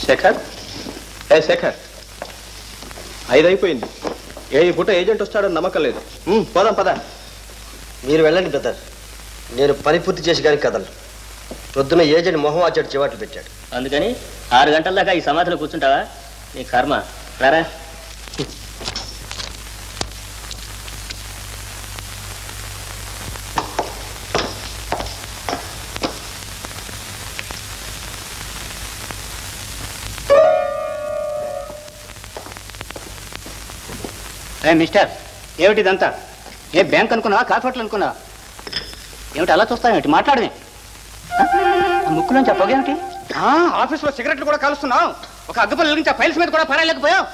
శేఖర్, ఏ శేఖర్, 5 అయిపోయింది. ఈ పూట ఏజెంట్ వస్తాడని నమ్మకం లేదు. పోదాం పద. మీరు వెళ్ళండి బ్రదర్, నేను పని పూర్తి చేసి కానీ కదలు. పొద్దున ఏజెంట్ మొహం ఆచాడు చివాట్లు పెట్టాడు. అందుకని 6 గంటల దాకా ఈ సమాధిలో కూర్చుంటావా? నీ కర్మ. రారా. మిస్టర్, ఏమిటిదంతా? ఏ బ్యాంక్ అనుకున్నావా, కాఫీ హోటల్ అనుకున్నావా? ఏమిటి అలా చూస్తావేమిటి? మాట్లాడమే. ముక్కులో చెప్పగేమిటి? ఆఫీస్లో సిగరెట్లు కూడా కాలుస్తున్నావు. ఒక అగ్గిపుల్ల వెలిగించి ఫైల్స్ మీద కూడా పరాలేకపోయావు.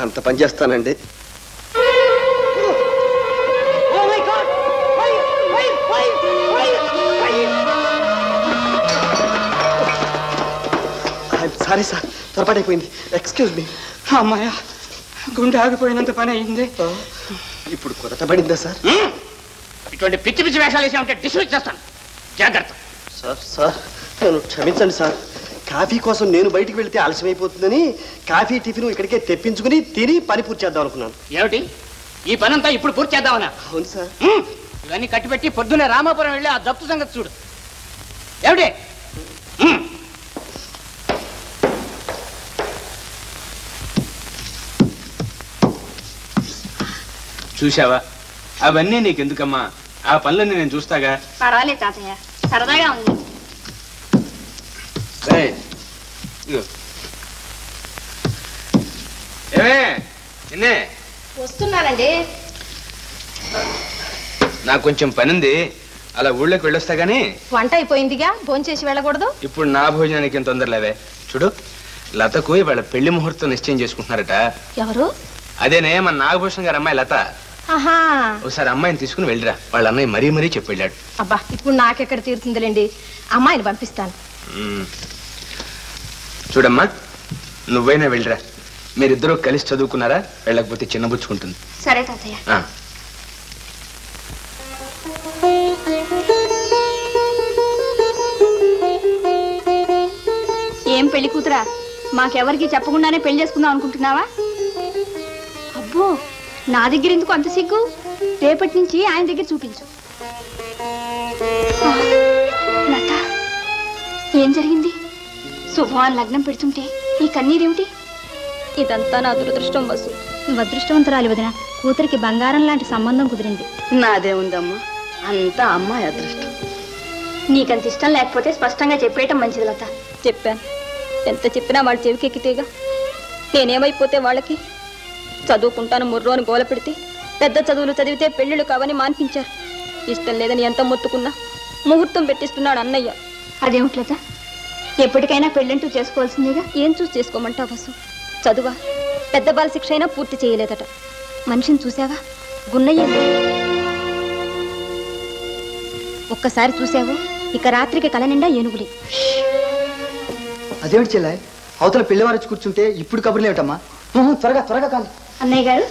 అంత పని చేస్తానండి. సారీ సార్, పొరపాటైపోయింది. Excuse me. అమ్మాయ, గుండె ఆగిపోయినంత పని అయింది. ఇప్పుడు కొరత పడిందా సార్? ఇటువంటి పిచ్చి పిచ్చి వేషాలు వేసామంటే డిస్మిస్ చేస్తాను. జాగ్రత్త. సార్ సార్ నన్ను క్షమించండి సార్. కాఫీ కోసం నేను బయటికి వెళితే ఆలస్యమైపోతుందని కాఫీ టిఫిన్ ఇక్కడికే తెప్పించుకుని తిని పని పూర్తి చేద్దాం అనుకున్నాను. ఏమిటి ఈ పనంతా ఇప్పుడు పూర్తి చేద్దామన్నా? అవును సార్. ఇవన్నీ కట్టిపెట్టి పొద్దున్నే రామాపురం వెళ్ళి ఆ జప్తు సంగతి చూడు. ఏమిటి? చూసావా, అవన్నీ నీకెందుకమ్మా? ఆ పనులన్నీ నేను చూస్తాగా. పర్వాలేదు తాతయ్య, సరదాగా ఉంది. వస్తున్నానండి. నాకు కొంచెం పనుంది, అలా ఊళ్ళోకి వెళ్ళొస్తా గానీ. వంట అయిపోయిందిగా, భోంచేసి వెళ్ళకూడదు? ఇప్పుడు నా భోజనానికి ఏం తొందరలేవే. చూడు, లతకు వాళ్ళ పెళ్లి ముహూర్తం నిశ్చయం చేసుకుంటున్నారట. ఎవరు? అదేనే మన నాగభూషణ్ గారు అమ్మాయి లత. ఆహా, ఒకసారి అమ్మాయిని తీసుకుని వెళ్ళిరా. వాళ్ళ అన్నయ్య మరీ మరీ చెప్పి వెళ్ళాడు. అబ్బా, ఇప్పుడు నాకెక్కడ తీరుతుందిలేండి. అమ్మాయిని పంపిస్తాను. చూడమ్మా, నువ్వైనా వెళ్ళిరా. మీరిద్దరూ కలిసి చదువుకున్నారా? వెళ్ళకపోతే చిన్నబుచ్చుకుంటుంది. సరే తాతయ్య. ఏం పెళ్లి కూతురా, మాకెవరికి చెప్పకుండానే పెళ్లి చేసుకుందాం అనుకుంటున్నావా? అబ్బో, నా దగ్గర ఎందుకు అంత సిగ్గు? రేపటి నుంచి ఆయన దగ్గర చూపించు. లత, ఏం జరిగింది? శుభవాన్ లగ్నం పెడుతుంటే ఈ కన్నీరేమిటి? ఇదంతా నా దురదృష్టం వసు. నువ్వు అదృష్టవంతురాలి వదిన. కూతురికి బంగారం లాంటి సంబంధం కుదిరింది. నాదే ఉందమ్మా, అంతా అమ్మాయి అదృష్టం. నీకంత ఇష్టం లేకపోతే స్పష్టంగా చెప్పేయటం మంచిది లత. చెప్పాను, ఎంత చెప్పినా వాళ్ళ చెవికెక్కితేగా. నేనేమైపోతే వాళ్ళకి? చదువుకుంటాను ముర్రో అని గోల పెడితే పెద్ద చదువులు చదివితే పెళ్ళిళ్ళు కావని మాన్పించారు. ఇష్టం లేదని ఎంత మొత్తుకున్నా ముహూర్తం పెట్టిస్తున్నాడు అన్నయ్య. అదేమిటి లత, ఎప్పటికైనా పెళ్ళంటూ చేసుకోవాల్సిందిగా. ఏం చూసి చేసుకోమంటావు వసు? చదువా? పెద్ద బాల శిక్ష అయినా పూర్తి చేయలేదట. మనిషిని చూసావా? గున్నయ్య. ఒక్కసారి చూసావు, ఇక రాత్రికి కల నిండా ఏనుగులి. అదేమిటి చెల్లాయ్, అవతల పెళ్లివారొచ్చి కూర్చుంటే ఇప్పుడు కబుర్లు ఏమిటమ్మా? త్వరగా త్వరగా కాదు. అన్నయ్య గారు,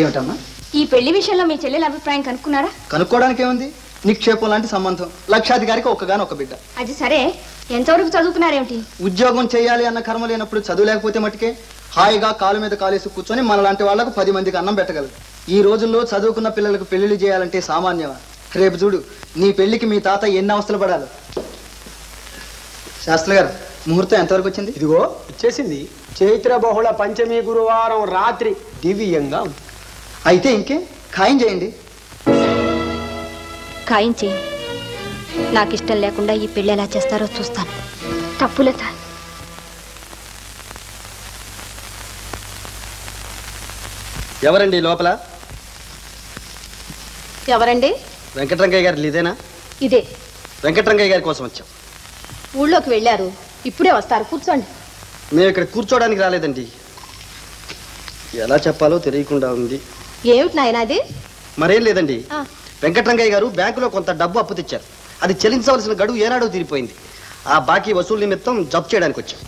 ఏమిటమ్మా? ఈ పెళ్లి విషయంలో మీ చెల్లెల అభిప్రాయం కనుక్కున్నారా? కనుక్కోవడానికి ఏముంది? నిక్షేపం లాంటి సంబంధం. లక్షాధికారికి ఒక్కగానొక్క బిడ్డ. అది సరే, ఎంతవరకు చదువుకున్నారేమిటి? ఉద్యోగం చేయాలి అన్న కర్మ లేనప్పుడు చదువు లేకపోతే మట్టుకే హాయిగా కాలు మీద కాలేసి కూర్చొని మనలాంటి వాళ్లకు 10 మందికి అన్నం పెట్టగలదు. ఈ రోజుల్లో చదువుకున్న పిల్లలకు పెళ్లిళ్ళు చేయాలంటే సామాన్యమా? రేపు చూడు, నీ పెళ్లికి మీ తాత ఎన్ని అవస్థలు పడాలి. శాస్త్రి గారు, ముహూర్తం ఎంతవరకు వచ్చింది? ఇదిగో ఇచ్చేసింది. చైత్ర బహుళ పంచమి గురువారం రాత్రి దివ్యంగా ఉంది. అయితే ఇంకే ఖాయం చేయండి. ఖాయం చేయండి. నాకు ఇష్టం లేకుండా ఈ పెళ్లి ఎలా చేస్తారో చూస్తాను. తప్పులత, ఎవరండి లోపల? ఎవరండి? వెంకటరంగయ్య గారు ఇదేనా? ఇదే. వెంకటరంగయ్య గారి కోసం వచ్చాం. ఊళ్ళోకి వెళ్ళారు, ఇప్పుడే వస్తారు. కూర్చోండి. మేము ఇక్కడ కూర్చోడానికి రాలేదండి. ఎలా చెప్పాలో తెలియకుండా ఉంది. ఏమిటి నాయనా అది? మరేం లేదండి, వెంకటరంగయ్య గారు బ్యాంకులో కొంత డబ్బు అప్పు తెచ్చారు. అది చెల్లించవలసిన గడువు ఏనాడో తీరిపోయింది. ఆ బాకీ వసూలు నిమిత్తం జప్తు చేయడానికి వచ్చాం.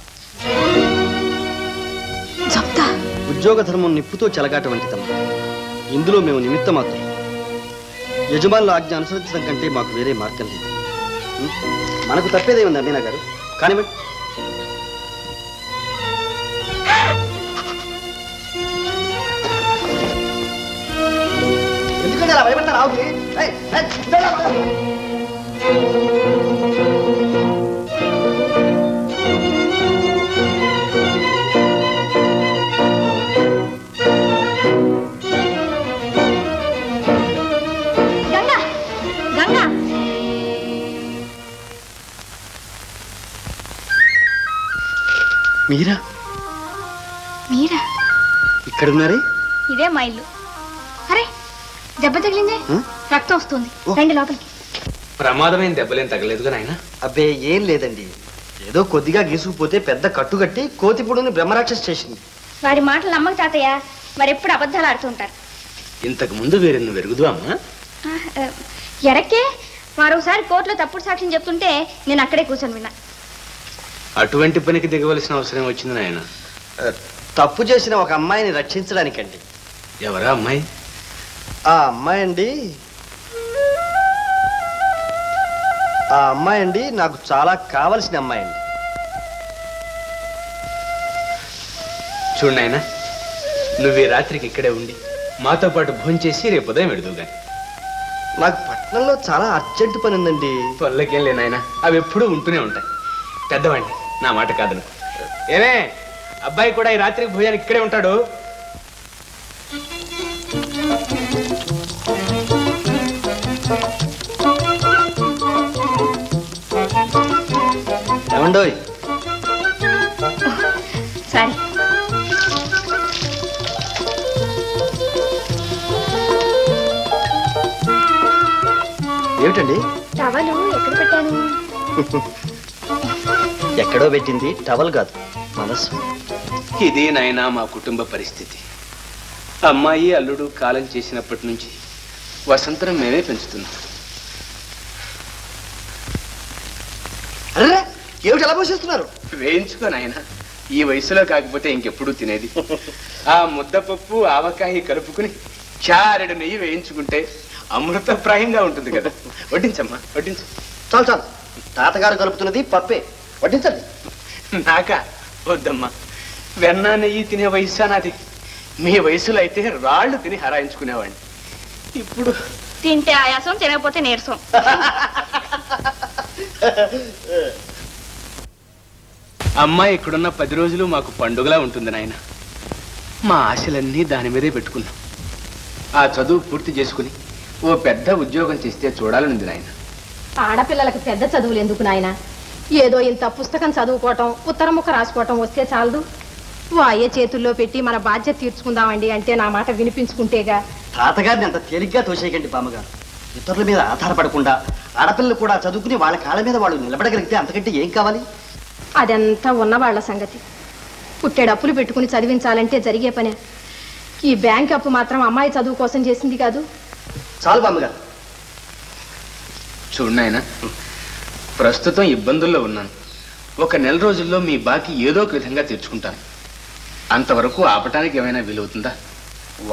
ఉద్యోగ ధర్మం నిప్పుతో చెలగాట వంటిదమ్మా. ఇందులో మేము నిమిత్తం మాత్రం. యజమానుల ఆజ్ఞ అనుసరించడం కంటే మాకు వేరే మార్గం లేదు. మనకు తప్పేదే ఉంది అమీనా గారు. కానివ్వండి. అలా భయపడతారు ఆవుకి. గంగా గంగా మీరా మీరా ఇక్కడున్నారే? ఇదే మా ఇల్లు. అరే దెబ్బ తగిలిందే, రక్తం వస్తుంది, రండి లోపలికి. ప్రమాదమైన దెబ్బలేం తగలేదుగా నాయన? అబ్బే ఏం లేదండి, ఏదో కొద్దిగా గీసుకుపోతే పెద్ద కట్టుగట్టి కోతిపుడుని బ్రహ్మరాక్షస్ చేసింది. వాడి మాటలు నమ్మక తాతయ్య, మరెప్పుడు అబద్ధాలు ఆడుతూ ఉంటారు. ఇంతకు ముందు వేరే నువ్వు ఎరుగుదు అమ్మా? ఎరక్కే వారు ఒకసారి కోర్టులో తప్పుడు సాక్ష్యం చెప్తుంటే నేను అక్కడే కూర్చొని విన్నా. అటువంటి పనికి దిగవలసిన అవసరం వచ్చింది నాయన. తప్పు చేసిన ఒక అమ్మాయిని రక్షించడానికండి. ఎవరా అమ్మాయి? ఆ అమ్మాయి అండి నాకు చాలా కావలసిన అమ్మాయి అండి. చూడు నాయన, నువ్వు ఈ రాత్రికి ఇక్కడే ఉండి మాతో పాటు భోంచేసి రేపు ఉదయం వెడుదువు గాని. నాకు పట్టణంలో చాలా అర్జెంటు పని ఉందండి. పల్లకేం లే నాయన, అవి ఎప్పుడూ ఉంటూనే ఉంటాయి. పెద్దవాడిని, నా మాట కాదను. ఏమే, అబ్బాయి కూడా ఈ రాత్రికి భోజనానికి ఇక్కడే ఉంటాడు. ఏమండోయ్? సరే ఏమిటండి? టవలు ఎక్కడ పెట్టాను? ఎక్కడో పెట్టింది టవల్ కాదు, మనసు. ఇదే నాయనా మా కుటుంబ పరిస్థితి. అమ్మాయి అల్లుడు కాలం చేసినప్పటి నుంచి వసంతరం మేమే పెంచుతున్నాం. అరే ఏమిటి ఎలా పోషిస్తున్నారు? వేయించుకో నాయనా, ఈ వయసులో కాకపోతే ఇంకెప్పుడు తినేది. ఆ ముద్దపప్పు ఆవకాయ కలుపుకుని చారెడు నెయ్యి వేయించుకుంటే అమృతప్రాయంగా ఉంటుంది కదా. వడ్డించమ్మా, వడ్డించు. చాలు చాలు, తాతగారు కలుపుతున్నది పప్పే, వడ్డించండి. నాకా? వద్దమ్మా, వెన్న నెయ్యి తినే వయసు నాది. మీ వయసులో అయితే రాళ్ళు తిని హరాయించుకునేవాడిని. ఇప్పుడు తింటే ఆయాసం, తినకపోతే నీరసం. అమ్మాయి ఇక్కడున్న 10 రోజులు మాకు పండుగలా ఉంటుంది నాయన. మా ఆశలన్నీ దాని మీదే పెట్టుకున్నాం. ఆ చదువు పూర్తి చేసుకుని ఓ పెద్ద ఉద్యోగం చేస్తే చూడాలనుంది నాయన. ఆడపిల్లలకు పెద్ద చదువులు ఎందుకు నాయన? ఏదో ఇంత పుస్తకం చదువుకోవటం, ఉత్తరం ముక్క రాసుకోవటం వస్తే చాలదు. వాయే చేతుల్లో పెట్టి మన బాధ్యత తీర్చుకుందామండి అంటే నా మాట వినిపించుకుంటేగా. తాతగారిని అంత తేలిగ్గా తోసేయకండి బామ్మగారు. ఇతరుల మీద ఆధారపడకుండా ఆడపిల్లలు కూడా చదువుకుని వాళ్ళ కాళ్ళ మీద వాళ్ళు నిలబడగలిగితే అంతకంటే ఏం కావాలి? అదంతా ఉన్నవాళ్ల సంగతి. పుట్టేడప్పులు పెట్టుకుని చదివించాలంటే జరిగే పనే. ఈ బ్యాంక్ అప్పు మాత్రం అమ్మాయి చదువు కోసం చేసింది కాదు. చాలు బామ్మగారు. చూడు నాయన, ప్రస్తుతం ఇబ్బందుల్లో ఉన్నాను. ఒక నెల రోజుల్లో మీ బాకీ ఏదో ఒక విధంగా తీర్చుకుంటాను. అంతవరకు ఆపటానికి ఏమైనా వీలవుతుందా?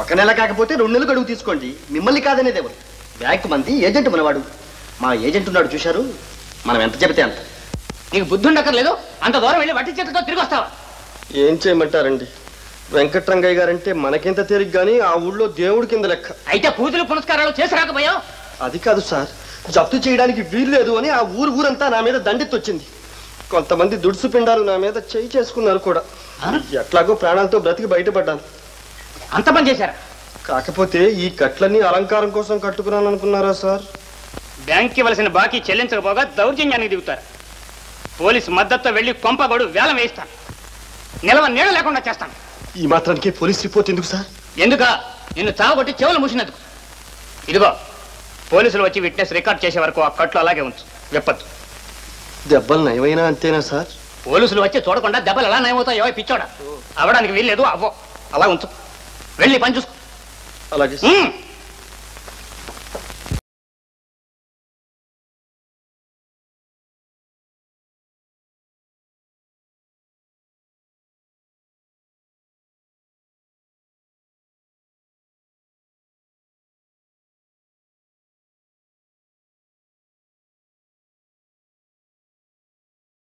ఒక నెల కాకపోతే 2 నెలలు గడువు తీసుకోండి. మిమ్మల్ని కాదనేది ఎవరు? బ్యాంక్ మంది ఏజెంట్ మనవాడు. మా ఏజెంట్ ఉన్నాడు చూశారు, మనం ఎంత చెబితే అంత. నీకు బుద్ధి ఉండక్కర్లేదు, అంత దూరం వెళ్ళి వట్టి చేతితో తిరిగి వస్తావా? ఏం చేయమంటారండి? వెంకట్రంగయ్య గారంటే మనకింత తేలిక గానీ ఆ ఊళ్ళో దేవుడి కింద లెక్క. అయితే పూజలు పునస్కారాలు చేసి రాకపోయావు? అది కాదు సార్, జప్తు చేయడానికి వీల్లేదు అని ఆ ఊరంతా నా మీద దండెత్తొచ్చింది. కొంతమంది దుడుసు పిండాలు నా మీద చేయి చేసుకున్నారు కూడా. ఎట్లాగో ప్రాణాలతో బ్రతికి బయటపడ్డాను. అంత పని చేశారా? కాకపోతే ఈ కట్లన్నీ అలంకారం కోసం కట్టుకున్నాను అనుకున్నారా సార్? బ్యాంక్ ఇవ్వాల్సిన బాకీ చెల్లించకపోగా దౌర్జన్యానికి దిగుతారు. పోలీసు మద్దతుతో వెళ్లి కొంపగొడు వేలం వేయిస్తాను. నిలవ నీడ లేకుండా చేస్తాను. ఈ మాత్రానికి పోలీస్ రిపోర్ట్ ఎందుకు సార్? ఎందుక? నిన్ను చావగొట్టి చెవులు మూసినందుకు. ఇదిగో, పోలీసులు వచ్చి విట్నెస్ రికార్డ్ చేసే వరకు ఆ కట్లు అలాగే ఉంచు, విప్పద్దు. దెబ్బలు నయమైనా అంతేనా సార్? పోలీసులు వచ్చి చూడకుండా దెబ్బలు ఎలా నయమవుతాయో పిచ్చోడా. అవడానికి వీల్లేదు, అవ్వో. అలా ఉంచు, వెళ్ళి పని చూసుకో. అలాగే.